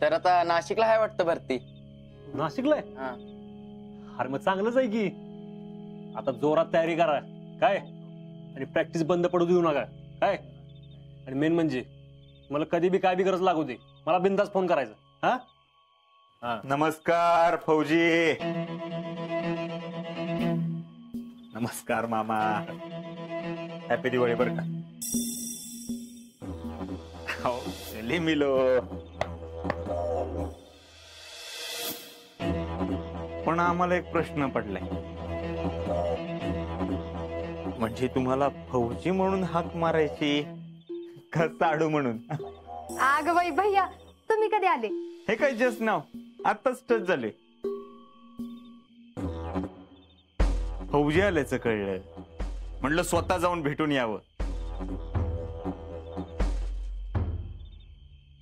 तर आता नाशिकला आहे वाटतं भरती. नाशिकला आहे? हा. अरे मग चांगलंच आहे की. आता जोरात तयारी करा काय, आणि प्रॅक्टिस बंद पडू देऊ नका काय. आणि मेन म्हणजे मला कधी बी काय बी गरज लागू दे, मला बिंदास फोन करायचा. हा हा. नमस्कार फौजी. नमस्कार मामा. हॅपी दिवाळी. बरं का हो चले मिलो. पण आम्हाला एक प्रश्न पडलाय, म्हणजे तुम्हाला फौजी म्हणून हाक मारायची का साडू म्हणून? अगं बाई भैया, तुम्ही कधी आले? हे काय जस्ट नाव, आताच टच झाले. फौजी आल्याचं कळलं, म्हणलं स्वतः जाऊन भेटून यावं.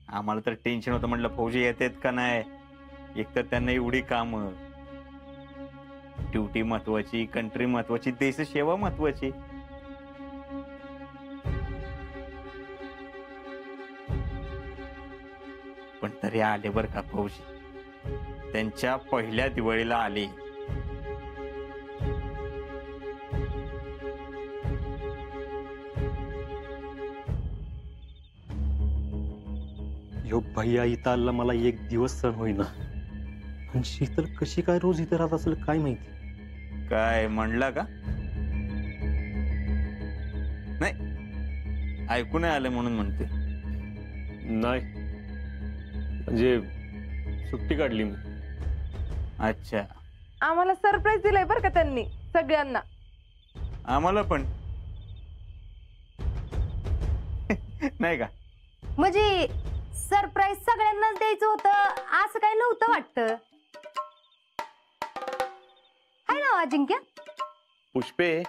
आम्हाला तर टेन्शन होतं, म्हणलं फौजी येतात का नाही. एकतर त्यांना एवढी कामं, ड्युटी महत्वाची, कंट्री महत्वाची, देश सेवा महत्वाची. पण तरी आले बर का फौजी, त्यांच्या पहिल्या दिवाळीला आले. यो भैया इथं आला मला एक दिवस सण होईना. आणि शीतल कशी काय रोज इथे राहत असेल काय माहिती. काय म्हणला का? नाही ऐकू नाही आलं म्हणून म्हणते. नाही म्हणजे सुट्टी काढली मी. अच्छा. आम्हाला सरप्राईज दिलाय बरं का त्यांनी सगळ्यांना. आम्हाला पण नाही का? म्हणजे सरप्राईज सगळ्यांनाच द्यायचं होतं असं काही नव्हतं वाटतं. हाय ना अजिंक्य? पुष्पे,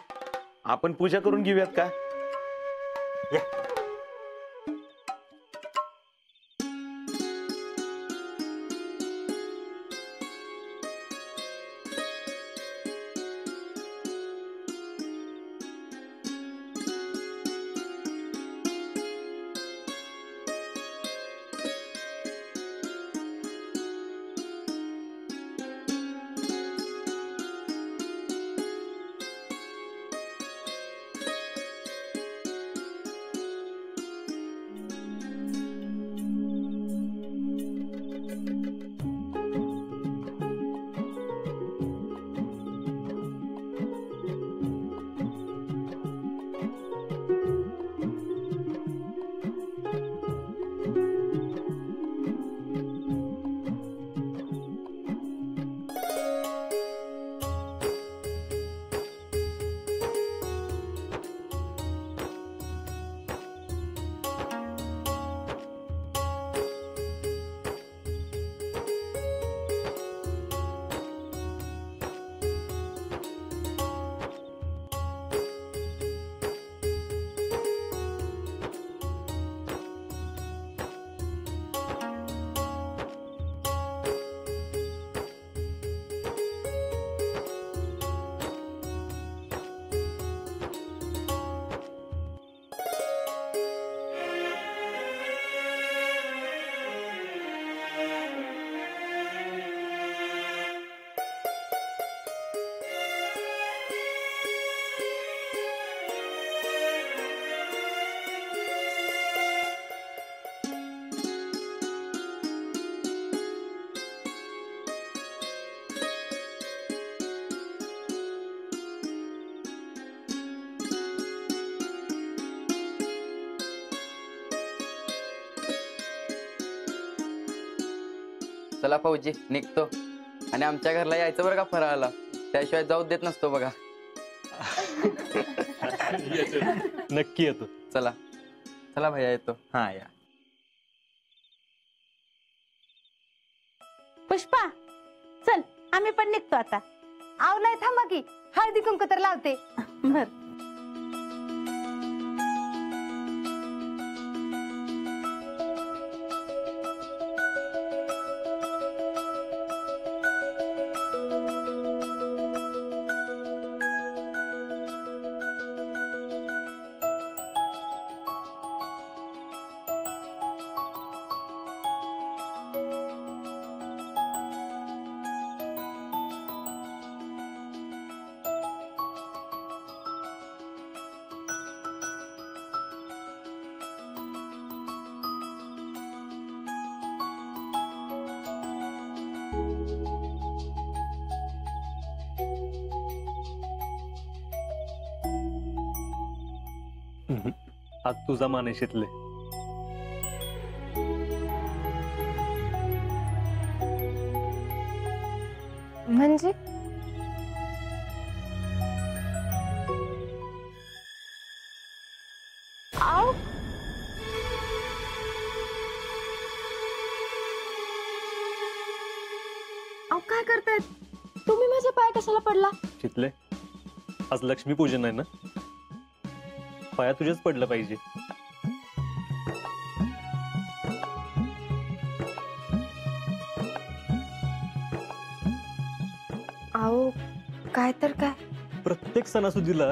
आपण पूजा करून घेऊयात का? या. चला फौजी निघतो. आणि आमच्या घरला यायचं बरं का फराळाला, त्याशिवाय जाऊ देत नसतो बघा. नक्की येतो. चला चला भैया येतो. हा या. पुष्पा चल आम्ही पण निघतो आता. आवलाय थांबा की हळदी कुंकू तर लावते. बर. आज तुझा मान आहे शितले. म्हणजे आव अहो काय करतायत तुम्ही? माझ्या पाय कशाला पडला? शितले, आज लक्ष्मी पूजन आहे ना, पाया तुझ्याच पडलं पाहिजे. अहो काय तर काय. प्रत्येक सणासुदीला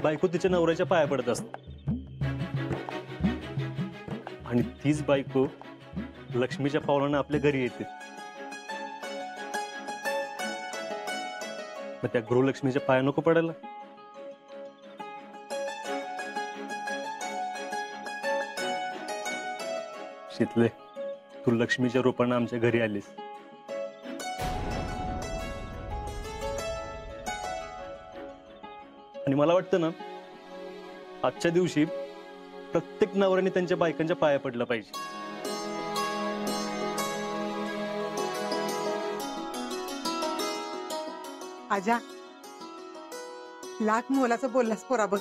बायको तिच्या नवऱ्याच्या पाया पडत असते आणि तीच बायको लक्ष्मीच्या पावलानं आपल्या घरी येते. मग त्या गृहलक्ष्मीच्या पाया नको पडायला? शितले, तू लक्ष्मीच्या रूपानं आमच्या घरी आलीस. आणि मला वाटतं ना, आजच्या दिवशी प्रत्येक नवऱ्याने त्यांच्या बायकांच्या पाया पडलं पाहिजे. आजा, लाख मोलाचं बोललास पोरा बघ.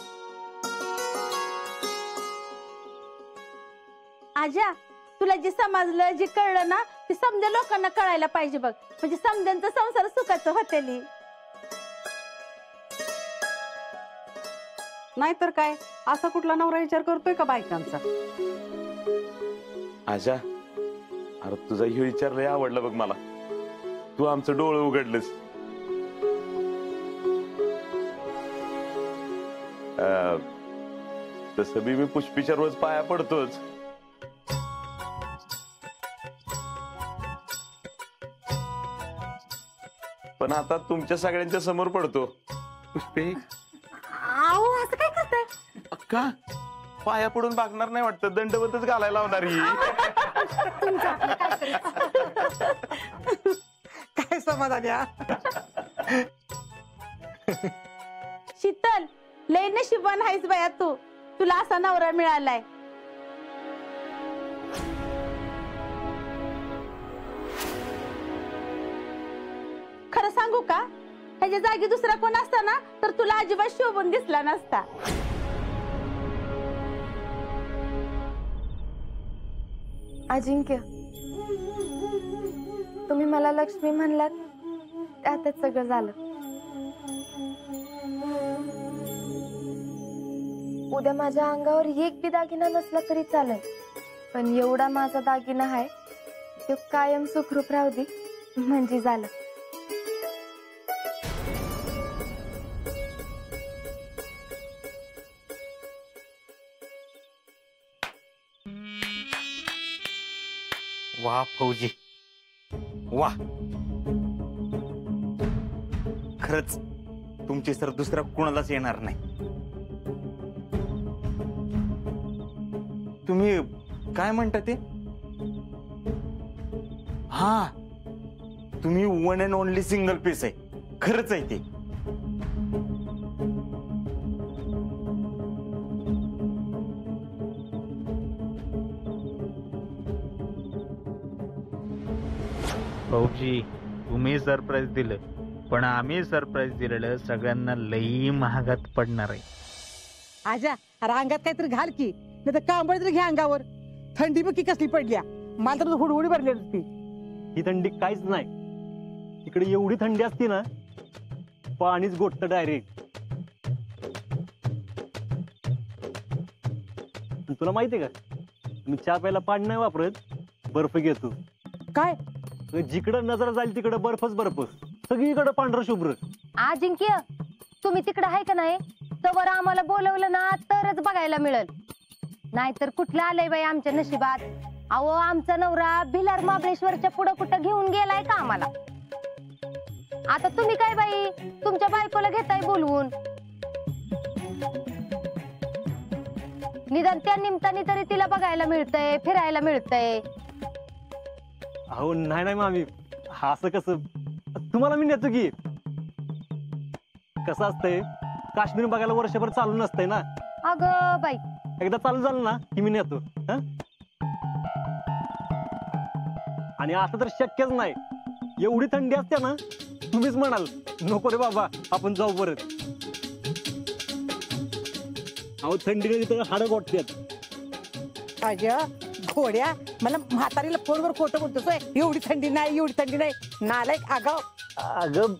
आजा, तुला जे समजलं जे कळलं ना ते समजा लोकांना कळायला पाहिजे बघ, म्हणजे समजांचा संसार सुखाचं होतेली. नाहीतर काय, असा कुठला नवरा विचार करतोय का बायकांचा? आजा, अरे तुझा हे विचार लय आवडला बघ मला. तू आमचं डोळं उघडलंस. तसं बी मी पुष्पीच्या रोज पाया पडतोच. पण आता तुमच्या सगळ्यांच्या समोर पडतो. पुष्पे, अहो असं काय करताय? का पाया पडून बागणार नाही वाटतं? दंडवतच घालायला लावणार ही. काय समाधान या. शीतल, लय नशिबान आहेस बाया तू, तुला असा नवरा मिळालाय. खरं सांगू का, ह्याच्या जागी दुसरा कोण असता ना तर तुला अजिबात शोभून दिसला नसता. अजिंक्य, तुम्ही मला लक्ष्मी म्हणलात त्यातच सगळं झालं. उद्या माझ्या अंगावर एक बी दागिना नसला तरी चालेल, पण एवढा माझा दागिना आहे तो कायम सुखरूप राहू दे म्हणजे झालं. वा फौजी, वा. खरंच तुमची सर दुसऱ्या कुणालाच येणार नाही. तुम्ही काय म्हणता ते? हा, तुम्ही one and only single piece आहे. खरंच आहे ते. भाऊजी, तुम्ही सरप्राईज दिलं, पण आम्ही सरप्राईज दिलेलं सगळ्यांना लई महागात पडणार आहे. आजा, अरे अंगात काहीतरी घाल की, नाही तर कांबळ तरी घ्या अंगावर. थंडी बघ की कसली पडल्या. मला तर हुडहुडी भरली होती. ही थंडी काहीच नाही. इकडे एवढी थंडी असते ना, पाणीच गोठतं डायरेक्ट. तुला माहितीये का, मी चहा प्यायला पाणी नाही वापरत, बर्फ घेतो. काय जिकडं नजर जाईल तिकडं बर्फच बर्फ, सगळीकडे पांढरं शुभ्र. अजिंक्य, तुम्ही तिकडे आहे का नाही, तर आम्हाला बोलवलं ना तरच बघायला मिळेल, नाहीतर कुठलं आलंय बाई आमच्या नशिबात. अहो, आमचा नवरा भिलार महाबळेश्वरच्या पुढं कुठं घेऊन गेलाय का आम्हाला? आता तुम्ही काय बाई तुमच्या बायकोला घेताय बोलवून? निदान त्या निमित्ताने तरी तिला बघायला मिळतंय, फिरायला मिळतंय. अहो नाही नाही मामी, हा असं कसं? तुम्हाला मी नेतो की. कसं असतंय, काश्मीर बघायला वर्षभर चालू नसतंय ना. अगं बाई, एकदा चालू झालं ना की मी नेतो हा? आणि आता तर शक्यच नाही, एवढी थंडी असते ना, तुम्हीच म्हणाल नको रे बाबा आपण जाऊ परत. अहो थंडीने तिथं हाडं गोठतात. अजय घोड्या, मला म्हातारीला फोनवर खोटं बोलतोस होय? एवढी थंडी नाही, एवढी थंडी नाही, नालायक आगाव. अगं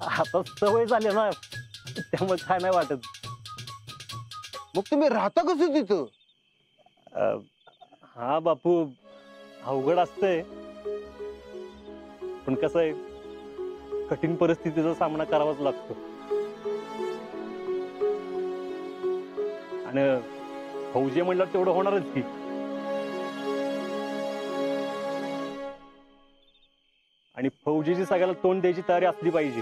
आता सवय झाली ना, त्यामुळे काय नाही वाटत. मग तुम्ही राहता कसं तिथं? हा बापू, अवघड असतंय, पण कसं आहे, कठीण परिस्थितीचा सामना करावाच लागतो. आणि फौजी म्हणलं तेवढं होणारच की. आणि फौजीची सगळ्याला तोंड द्यायची तयारी असली पाहिजे.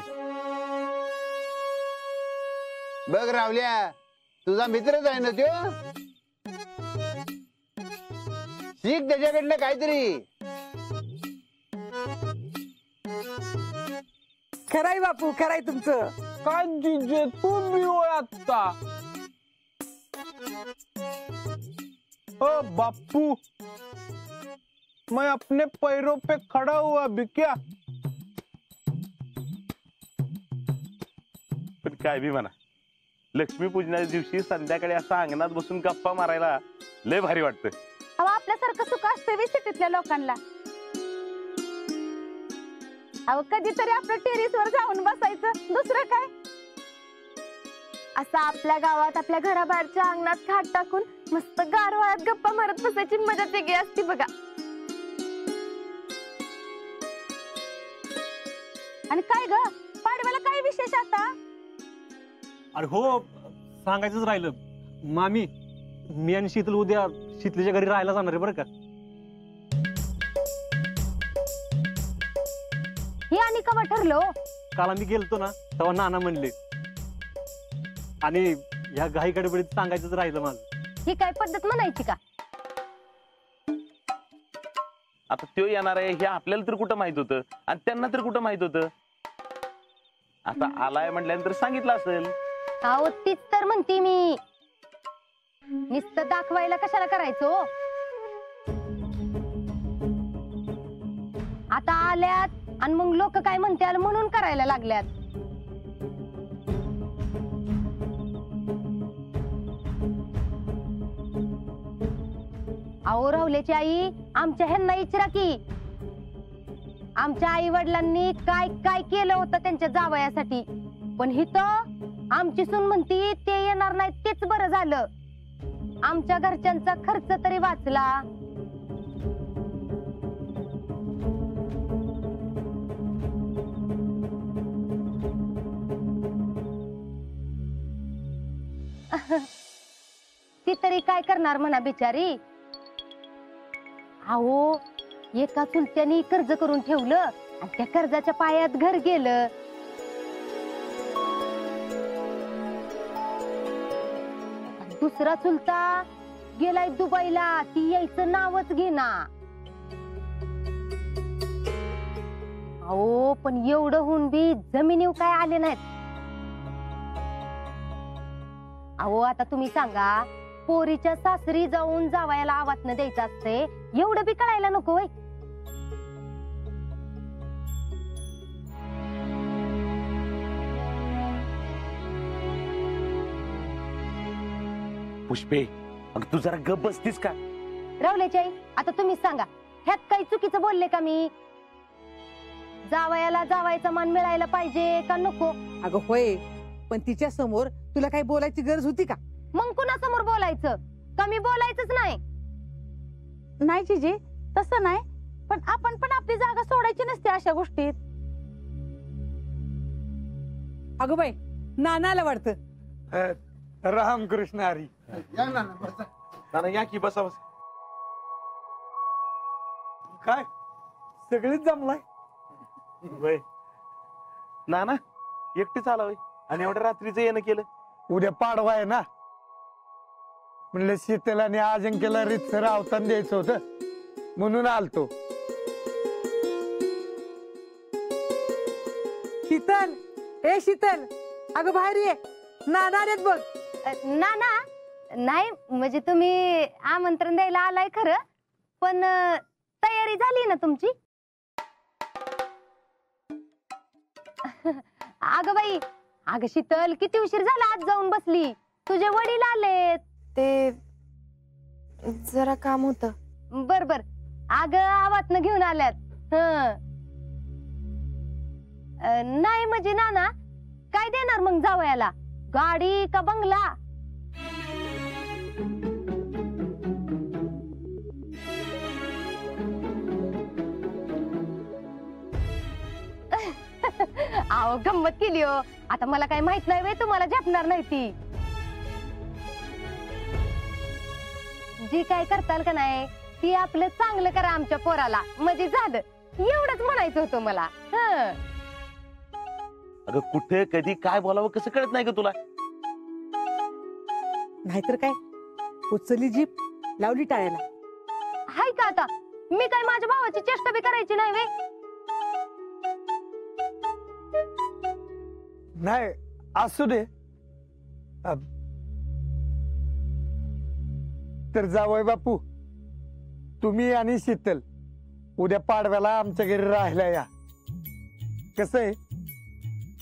बघ रावल्या, तुझा मित्रच आहे ना त्यो, शिक त्याच्याकडलं काहीतरी. खराय बापू, खराय तुमचं. काय जीजे तू भी हो आता. ओ बापू, मैं अपने पैरों पे खड़ा हुआ भी क्या. पण काय बी म्हणा, लक्ष्मीपूजनाच्या दिवशी संध्याकाळी असं अंगणात बसून गप्पा मारायला लय भारी वाटतं. अहो आपल्यासारखं सुख असतं सिटीतल्या लोकांना. अहो कधीतरी आपलं टेरेसवर जाऊन बसायचं, दुसरं काय. असं आपल्या गावात आपल्या घराबाहेरच्या अंगणात खाट टाकून मस्त गारवाळ्यात गप्पा मारत बसायची मजा वेगळी असती बघा. आणि काय ग पाडव्याला काय विशेष आता? अरे हो, सांगायचंच राहिलं मामी, मी आणि शीतल उद्या शीतलीच्या घरी राहायला जाणार आहे बरं का. हे आणि कवा ठरलो? काल आम्ही गेलतो ना तेव्हा नाना म्हणले, आणि ह्या घाई गडबडीत सांगायचंच राहिलं माझं. ही काय पद्धत म्हणायची का? आता त्यो येणार आहे हे आपल्याला तर कुठं माहित होतं, आणि त्यांना तर कुठं माहित होतं. आता आलाय म्हटल्यानंतर सांगितलं असेल. अहो तीच तर म्हणते मी, नुसतं दाखवायला कशाला करायचो. आता आल्यात आणि मग लोक काय म्हणतात म्हणून करायला लागल्यात. अहो राहुल्याची आई, आमच्या ह्यांना इचरा की आमच्या आई वडिलांनी काय काय केलं होतं त्यांच्या जावयासाठी. पण हिथं आमची सून म्हणती ते येणार नाही, तेच बरं झालं, आमच्या घरच्यांचा खर्च तरी वाचला. ती तरी काय करणार म्हणा बिचारी. अहो एका चुलत्यानी कर्ज करून ठेवलं आणि त्या कर्जाच्या पायात घर गेलं. दुसरा चुलता गेलाय दुबईला, ती यायचं नावच घेना. अहो पण एवढं होऊन बी जमिनीव काय आले नाहीत. अहो आता तुम्ही सांगा, पोरीच्या सासरी जाऊन जावयाला आवातनं द्यायचं असते, एवढं बी कळायला नको होय. पुष्पे, अगं तू जरा गप बसतीस का? राहुल्याची आई, आता तुम्हीच सांगा, ह्यात काही चुकीचं बोलले का मी? जावयाला जावायचा मान मिळायला पाहिजे का नको? अगं होय, पण तिच्या समोर तुला काही बोलायची गरज होती का? मग कुणासमोर बोलायचं? कमी बोलायचंच नाही. नाही जीजी, तसं नाही, पण आपण पण आपली जागा सोडायची नसते अशा गोष्टीत. अगं बाई, नानाला वाटतं. रामकृष्ण हरी. नाना या की, बसा बसा. काय सगळीच जमलाय? वय नाना एकटीच आला होय, आणि एवढ्या रात्रीचं येणं केलं? उद्या पाडवा आहे ना, म्हणलं शीतल आणि अजिंक्यला रीतसर अवतान द्यायचं होतं, म्हणून आलतो. शीतल, ए शीतल, अगं बाहेर ये, नाना आलेत बघ. नाना, नाही म्हणजे तुम्ही आमंत्रण द्यायला आलाय खरं, पण तयारी झाली ना तुमची? अगं बाई, अगं शीतल, किती उशीर झाला आज जाऊन बसली. तुझे वडील आलेत. ते जरा काम होतं. बर बर, अगं आवातनं घेऊन आल्यात. नाही म्हणजे नाना, काय देणार मग जावयाला, गाडी का बंगला? अहो गंमत केली हो. आता मला काय माहित नाही वे, तुम्हाला झेपणार नाही ती. जी काय करताल का नाही ती आपलं चांगलं करा आमच्या पोराला, म्हणजे झालं एवढंच म्हणायचं होतं मला. अगं कुठे कधी काय बोलावं कसं कळत नाही का तुला? नाहीतर काय, उचलली जीप लावली टाळ्याला. हाय का आता मी काय माझ्या भावाची चेष्टा बी करायची नाही वे? नाही असू दे. तर जावय बापू, तुम्ही आणि शीतल उद्या पाडव्याला आमच्या घरी राहायला या. कसं आहे,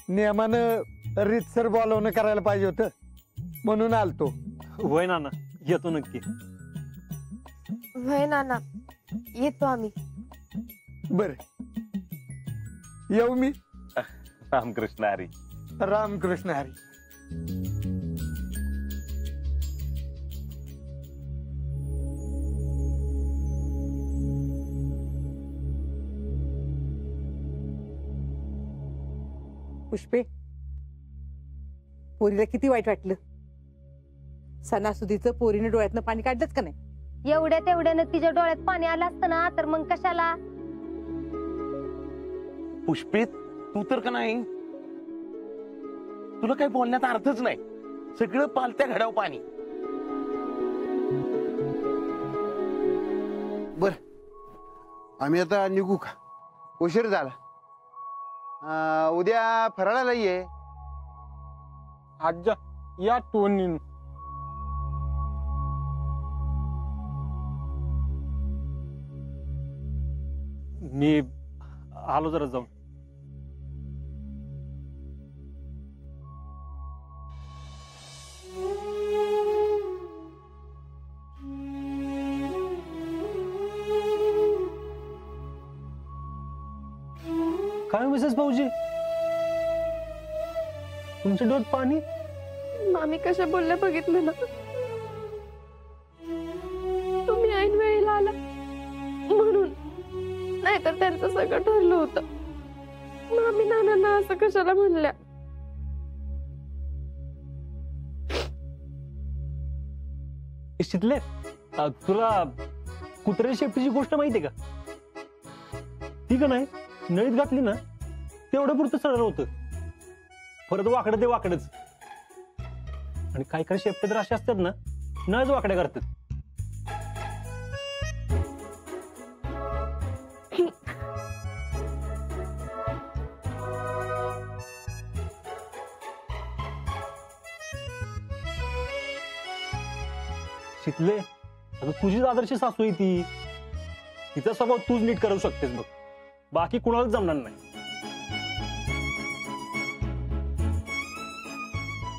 नियमानं रीतसर बोलवणं करायला पाहिजे होतं म्हणून आलतो. होय नाना, येतो नक्की. होय नाना, येतो आम्ही. बर, येऊ मी. रामकृष्ण हरी. रामकृष्ण हरी. पुष्पे, पोरीला किती वाईट वाटलं. सणासुदीचं पोरीने डोळ्यातनं पाणी काढलंच का नाही? एवढ्या तेवढ्यानं तिच्या डोळ्यात पाणी आलं असतं ना, तर मग कशाला? पुष्पे, तू तर का नाही, तुला काही बोलण्यात अर्थच नाही. सगळं पालत्या घड्यावर पाणी. बर, आम्ही आता निघू का? उशीर झाला. उद्या फराळाला ये. आज्जा या टोनीन. मी आलो जरा जाऊन. काय मिसेस भाऊजी, तुमच्या डोळ्यात पाणी? मामी कशा बोलल्या बघितलं ना. तुम्ही ऐन वेळेला आला म्हणून, नाहीतर त्यांचं सगळं ठरलं होतं. मामी नानांना असं कशाला म्हणल्या? शितले, तुला कुत्र्या शेपटीची गोष्ट माहितीये का? ती का नाही नळीत घातली ना, तेवढं पुरतं सरळ होतं, परत वाकडं ते वाकडच. आणि काही काही शेपटे तर असे असतात ना, नळच वाकड्या करतात. शिकले, आता तुझीच आदर्श सासू आहे ती. तिचा स्वभाव तूच नीट करू शकतेस बघ, बाकी कुणालाच जमणार नाही.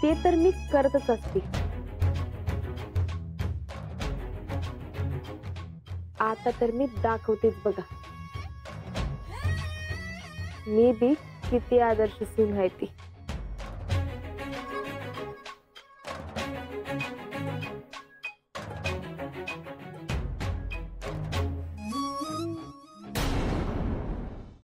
ते तर मी करतच असते. आता तर मी दाखवतेच बघा, मी बी किती आदर्श सून आहे ती.